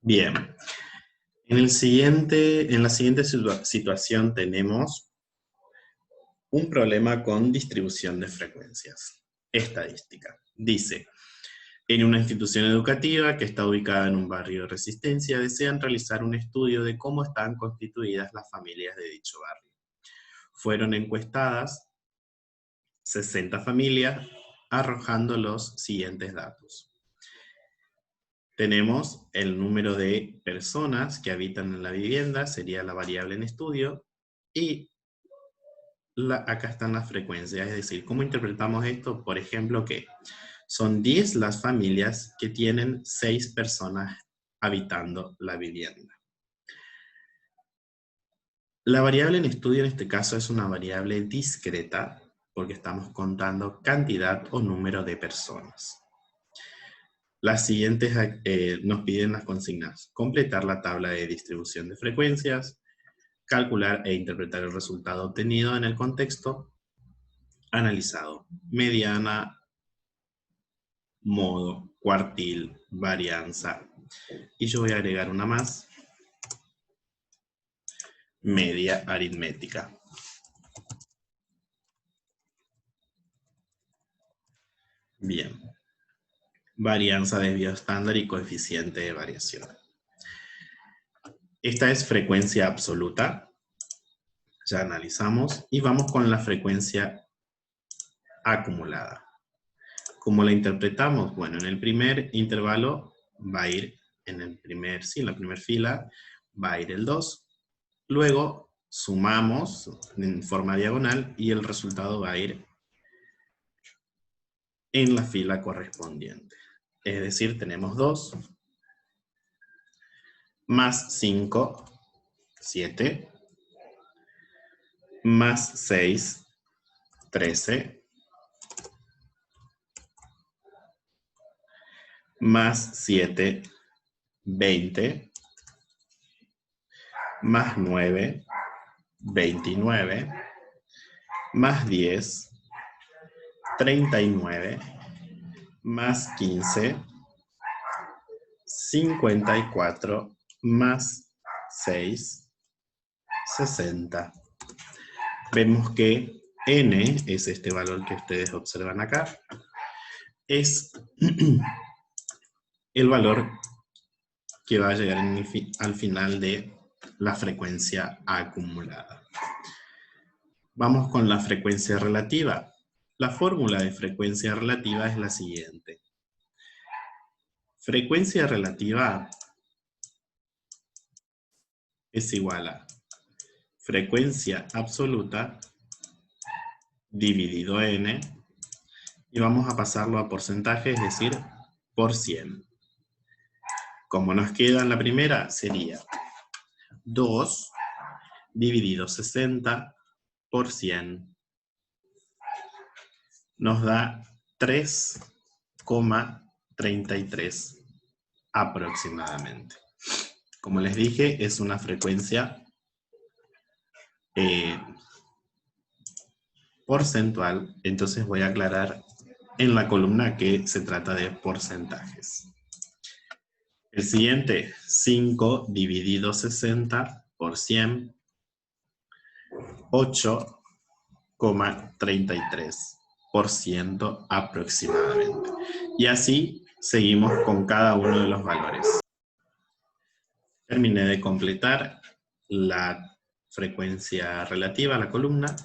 Bien, en la siguiente situación tenemos un problema con distribución de frecuencias. Estadística. Dice, en una institución educativa que está ubicada en un barrio de Resistencia, desean realizar un estudio de cómo están constituidas las familias de dicho barrio. Fueron encuestadas 60 familias, arrojando los siguientes datos. Tenemos el número de personas que habitan en la vivienda, sería la variable en estudio, y acá están las frecuencias, es decir, ¿cómo interpretamos esto? Por ejemplo, que son 10 las familias que tienen 6 personas habitando la vivienda. La variable en estudio en este caso es una variable discreta, porque estamos contando cantidad o número de personas. Las siguientes nos piden las consignas: completar la tabla de distribución de frecuencias, calcular e interpretar el resultado obtenido en el contexto analizado, mediana, modo, cuartil, varianza, y yo voy a agregar una más, media aritmética. Bien, varianza, desvío estándar y coeficiente de variación. Esta es frecuencia absoluta, ya analizamos, y vamos con la frecuencia acumulada. ¿Cómo la interpretamos? Bueno, en el primer intervalo va a ir, en la primera fila va a ir el 2, luego sumamos en forma diagonal y el resultado va a ir en la fila correspondiente. Es decir, tenemos 2, más 5, 7, más 6, 13, más 7, 20, más 9, 29, más 10, 39, más 15, 54, más 6, 60. Vemos que n es este valor que ustedes observan acá. Es el valor que va a llegar al final de la frecuencia acumulada. Vamos con la frecuencia relativa. La fórmula de frecuencia relativa es la siguiente. Frecuencia relativa es igual a frecuencia absoluta dividido n, y vamos a pasarlo a porcentaje, es decir, por 100. Como nos queda en la primera, sería 2 dividido 60 por 100. Nos da 3,33 aproximadamente. Como les dije, es una frecuencia porcentual, entonces voy a aclarar en la columna que se trata de porcentajes. El siguiente, 5 dividido 60 por 100, 8,33% aproximadamente. Y así seguimos con cada uno de los valores. Terminé de completar la frecuencia relativa a la columna,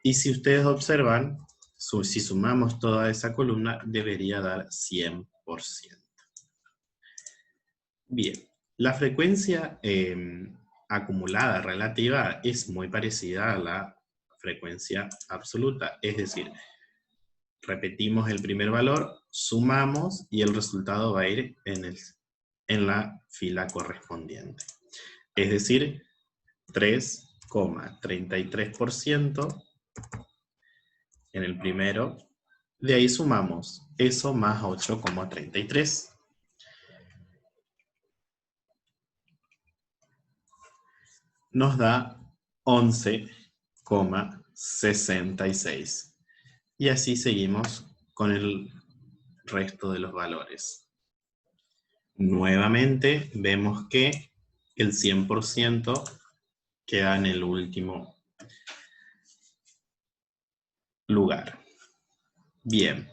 y si ustedes observan, si sumamos toda esa columna, debería dar 100%. Bien, la frecuencia acumulada relativa es muy parecida a la frecuencia absoluta, es decir, repetimos el primer valor, sumamos y el resultado va a ir en la fila correspondiente. Es decir, 3,33% en el primero, de ahí sumamos eso más 8,33. Nos da 11,66. Y así seguimos con el resto de los valores. Nuevamente vemos que el 100% queda en el último lugar. Bien,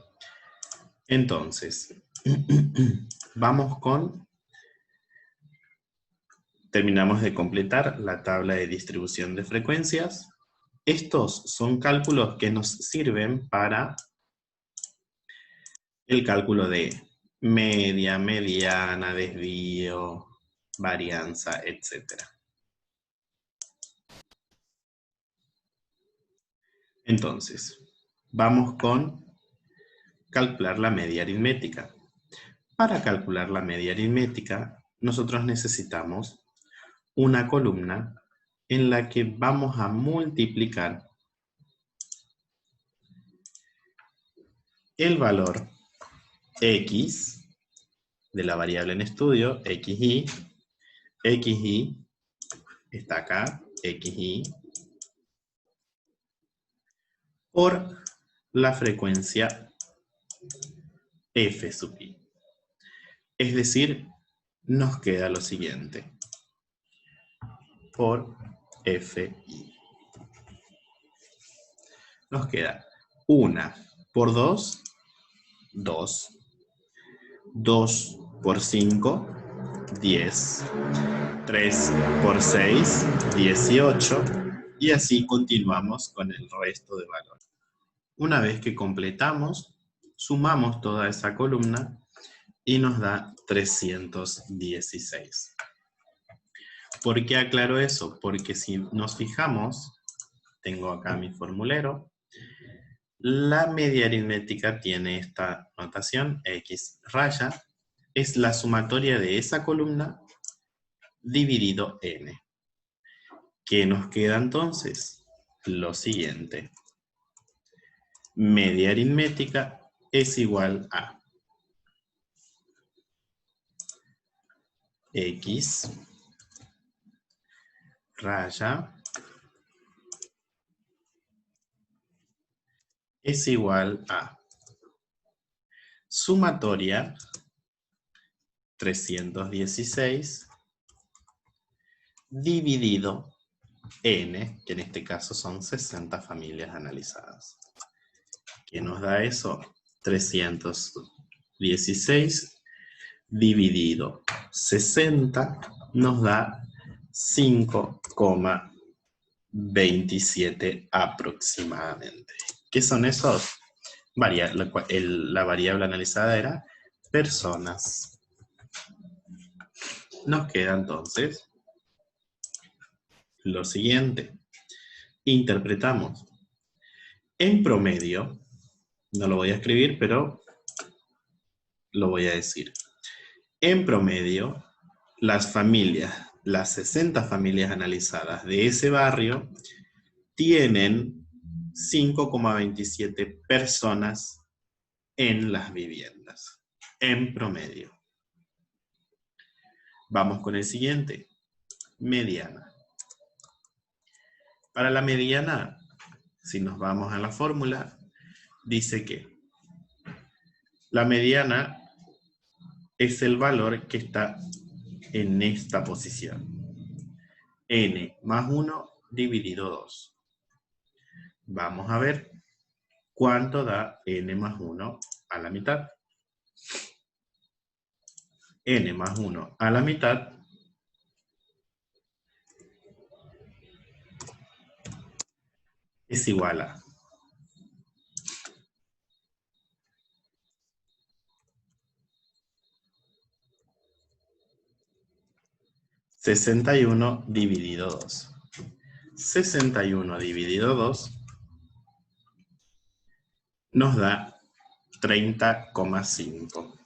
entonces, vamos con... Terminamos de completar la tabla de distribución de frecuencias. Estos son cálculos que nos sirven para el cálculo de media, mediana, desvío, varianza, etc. Entonces, vamos con calcular la media aritmética. Para calcular la media aritmética, nosotros necesitamos una columna en la que vamos a multiplicar el valor x de la variable en estudio, xy está acá, xy, por la frecuencia f sub i. Es decir, nos queda lo siguiente, por fi. Nos queda 1 por 2, 2. 2 por 5, 10. 3 por 6, 18. Y así continuamos con el resto de valores. Una vez que completamos, sumamos toda esa columna y nos da 316. ¿Por qué aclaro eso? Porque si nos fijamos, tengo acá mi formulero, la media aritmética tiene esta notación, x raya, es la sumatoria de esa columna dividido n. ¿Qué nos queda entonces? Lo siguiente. Media aritmética es igual a x raya es igual a sumatoria 316 dividido n, que en este caso son 60 familias analizadas. ¿Qué nos da eso? 316 dividido 60 nos da 5,27 aproximadamente. ¿Qué son esos? La variable analizada era personas. Nos queda entonces lo siguiente. Interpretamos. En promedio, no lo voy a escribir, pero lo voy a decir. En promedio, las 60 familias analizadas de ese barrio tienen 5,27 personas en las viviendas, en promedio. Vamos con el siguiente, mediana. Para la mediana, si nos vamos a la fórmula, dice que la mediana es el valor que está en esta posición. N más 1 dividido 2. Vamos a ver cuánto da n más 1 a la mitad. N más 1 a la mitad es igual a 61 dividido 2. 61 dividido 2 nos da 30,5.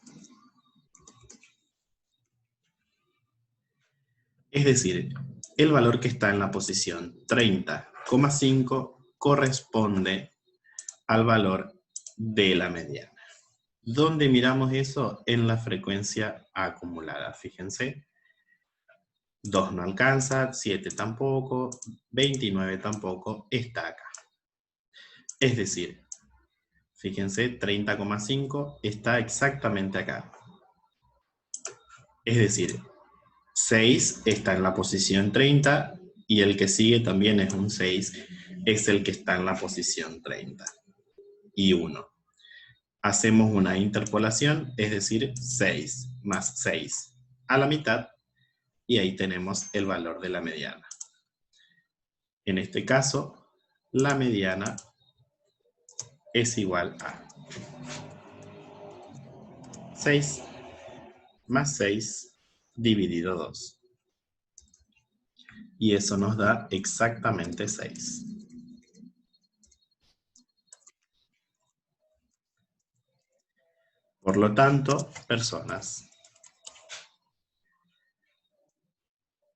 Es decir, el valor que está en la posición 30,5 corresponde al valor de la mediana. ¿Dónde miramos eso? En la frecuencia acumulada. Fíjense, 2 no alcanza, 7 tampoco, 29 tampoco, está acá. Es decir, fíjense, 30,5 está exactamente acá. Es decir, 6 está en la posición 30 y el que sigue también es un 6, es el que está en la posición 30 y 1. Hacemos una interpolación, es decir, 6 más 6 a la mitad, y ahí tenemos el valor de la mediana. En este caso, la mediana es igual a 6 más 6 dividido 2. Y eso nos da exactamente 6. Por lo tanto, personas.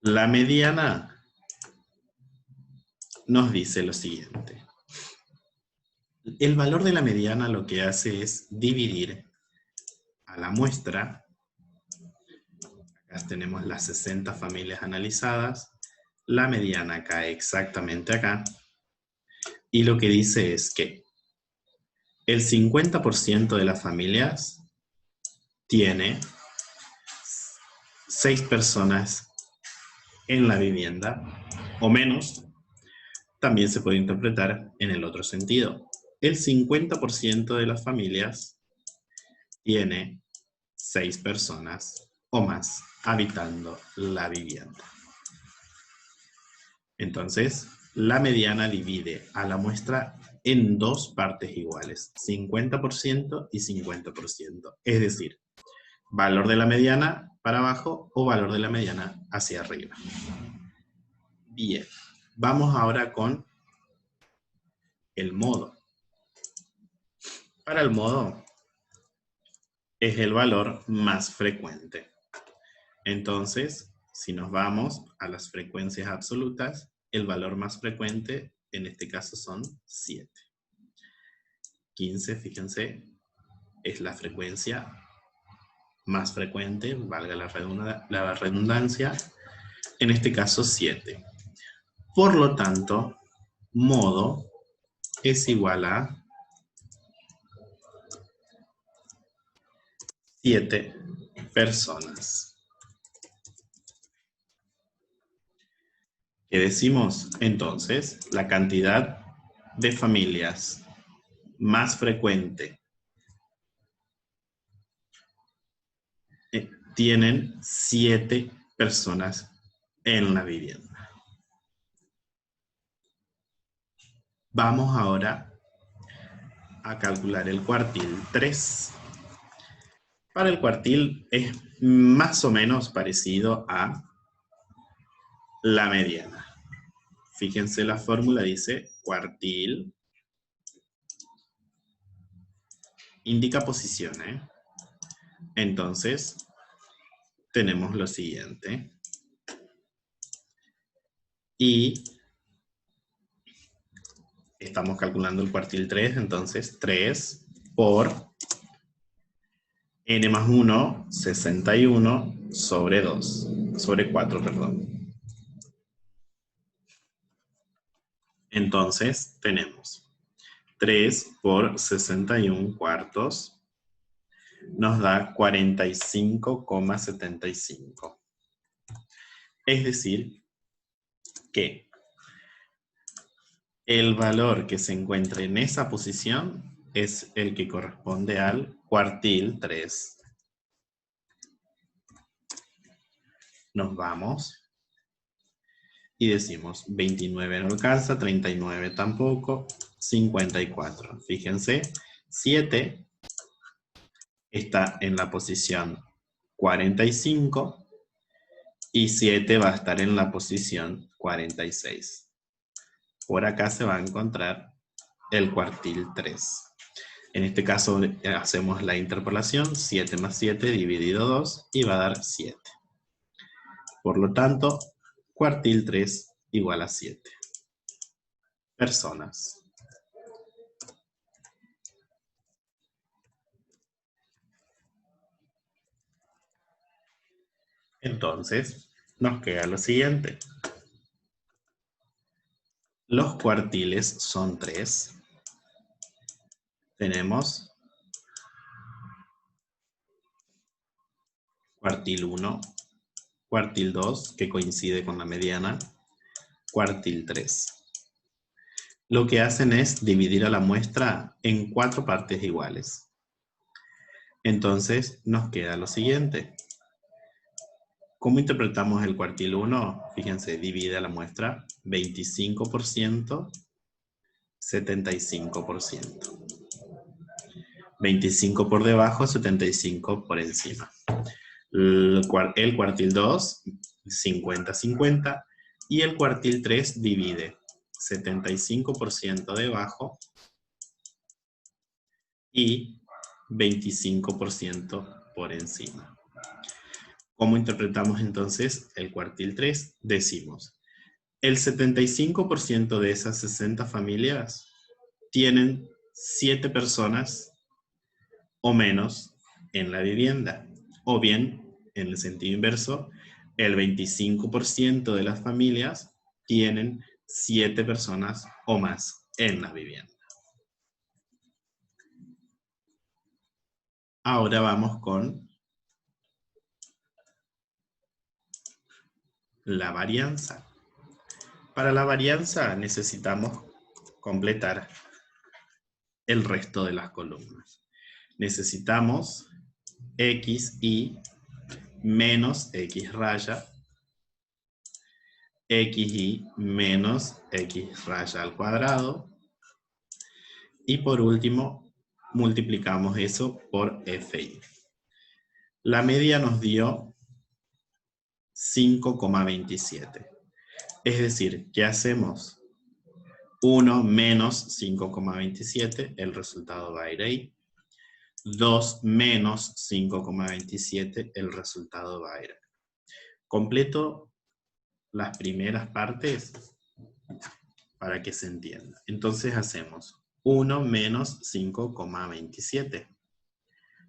La mediana nos dice lo siguiente. El valor de la mediana lo que hace es dividir a la muestra. Acá tenemos las 60 familias analizadas. La mediana cae exactamente acá. Y lo que dice es que el 50% de las familias tiene 6 personas en la vivienda o menos. También se puede interpretar en el otro sentido. El 50% de las familias tiene 6 personas o más habitando la vivienda. Entonces, la mediana divide a la muestra en dos partes iguales, 50% y 50%. Es decir, valor de la mediana para abajo o valor de la mediana hacia arriba. Bien, vamos ahora con el modo. Para el modo es el valor más frecuente. Entonces, si nos vamos a las frecuencias absolutas, el valor más frecuente en este caso son 7. 15, fíjense, es la frecuencia más frecuente, valga la redundancia, en este caso 7. Por lo tanto, modo es igual a 7 personas. ¿Qué decimos? Entonces, la cantidad de familias más frecuente tienen 7 personas en la vivienda. Vamos ahora a calcular el cuartil 3. Para el cuartil es más o menos parecido a la mediana. Fíjense, la fórmula dice cuartil, indica posición, Entonces, tenemos lo siguiente. Y estamos calculando el cuartil 3, entonces 3 por n más 1, 61, sobre 2, sobre 4, perdón. Entonces, tenemos 3 por 61 cuartos, nos da 45,75. Es decir, que el valor que se encuentra en esa posición es el que corresponde al cuartil 3. Nos vamos y decimos 29 no alcanza, 39 tampoco, 54. Fíjense, 7 está en la posición 45 y 7 va a estar en la posición 46. Por acá se va a encontrar el cuartil 3. En este caso hacemos la interpolación, 7 más 7 dividido 2 y va a dar 7. Por lo tanto, cuartil 3 igual a 7 personas. Entonces, nos queda lo siguiente. Los cuartiles son 3. Tenemos cuartil 1, cuartil 2, que coincide con la mediana, cuartil 3. Lo que hacen es dividir a la muestra en 4 partes iguales. Entonces nos queda lo siguiente. ¿Cómo interpretamos el cuartil 1? Fíjense, divide a la muestra 25%, 75%. 25 por debajo, 75 por encima. El cuartil 2, 50-50. Y el cuartil 3 divide 75% debajo y 25% por encima. ¿Cómo interpretamos entonces el cuartil 3? Decimos, el 75% de esas 60 familias tienen 7 personas o menos en la vivienda. O bien, en el sentido inverso, el 25% de las familias tienen 7 personas o más en la vivienda. Ahora vamos con la varianza. Para la varianza necesitamos completar el resto de las columnas. Necesitamos xy menos x raya, xy menos x raya al cuadrado, y por último multiplicamos eso por fi. La media nos dio 5,27. Es decir, ¿qué hacemos? 1 menos 5,27, el resultado va a ir ahí. 2 menos 5,27, el resultado va a ir ahí. Completo las primeras partes para que se entienda. Entonces hacemos 1 menos 5,27.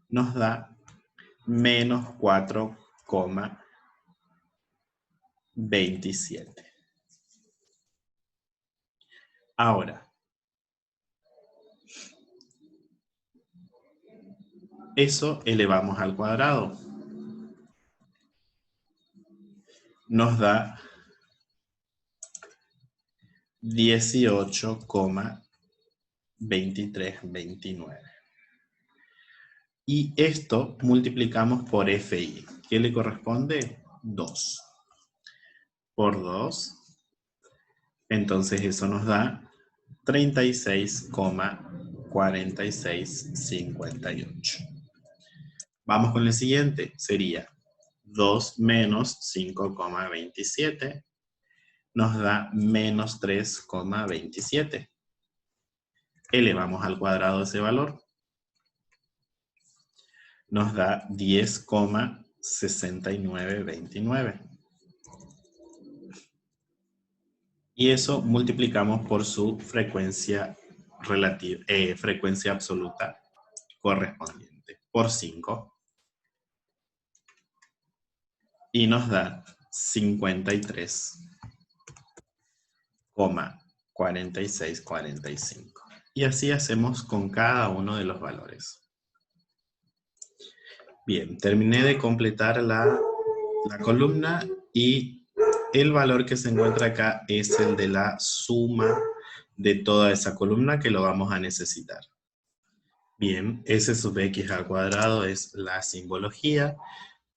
Nos da menos 4,27. Ahora, eso elevamos al cuadrado. Nos da 18,2329. Y esto multiplicamos por FI. ¿Qué le corresponde? 2. Por 2. Entonces eso nos da 36,4658. Vamos con el siguiente. Sería 2 menos 5,27. Nos da menos 3,27. Elevamos al cuadrado ese valor. Nos da 10,6929. Y eso multiplicamos por su frecuencia relativa, frecuencia absoluta correspondiente, por 5. Y nos da 53,4645. Y así hacemos con cada uno de los valores. Bien, terminé de completar la columna y el valor que se encuentra acá es el de la suma de toda esa columna que lo vamos a necesitar. Bien, S sub x al cuadrado es la simbología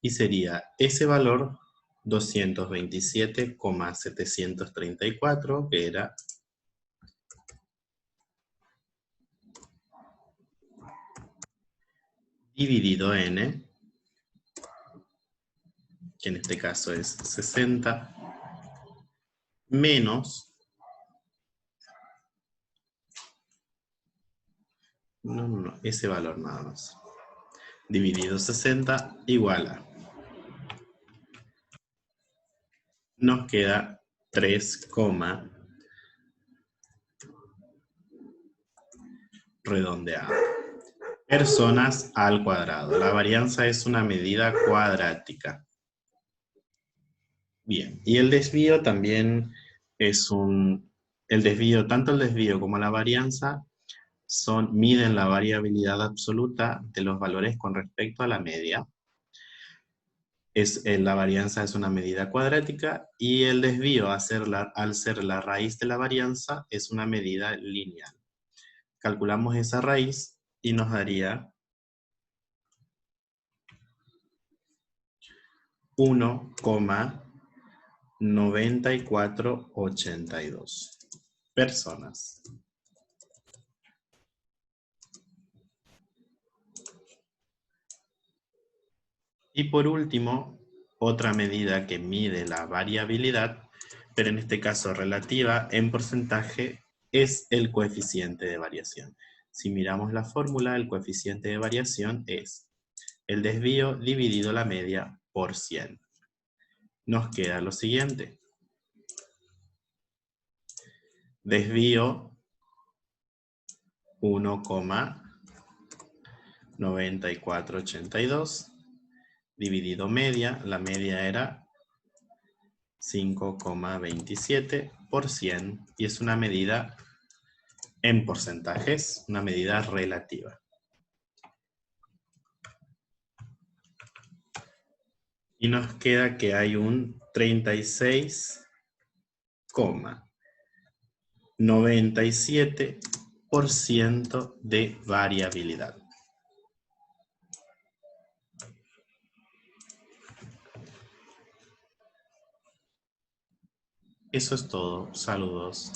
y sería ese valor 227,734, que era dividido n, que en este caso es 60, menos, no, ese valor nada más, dividido 60 igual a, nos queda 3, redondeado. Personas al cuadrado. La varianza es una medida cuadrática. Bien, y el desvío también es tanto el desvío como la varianza miden la variabilidad absoluta de los valores con respecto a la media. La varianza es una medida cuadrática y el desvío al ser la raíz de la varianza es una medida lineal. Calculamos esa raíz y nos daría 1,9482 personas. Y por último, otra medida que mide la variabilidad, pero en este caso relativa en porcentaje, es el coeficiente de variación. Si miramos la fórmula, el coeficiente de variación es el desvío dividido la media por 100. Nos queda lo siguiente. Desvío 1,9482 dividido media, la media era 5,27 por 100 y es una medida en porcentajes, una medida relativa. Y nos queda que hay un 36,97% de variabilidad. Eso es todo. Saludos.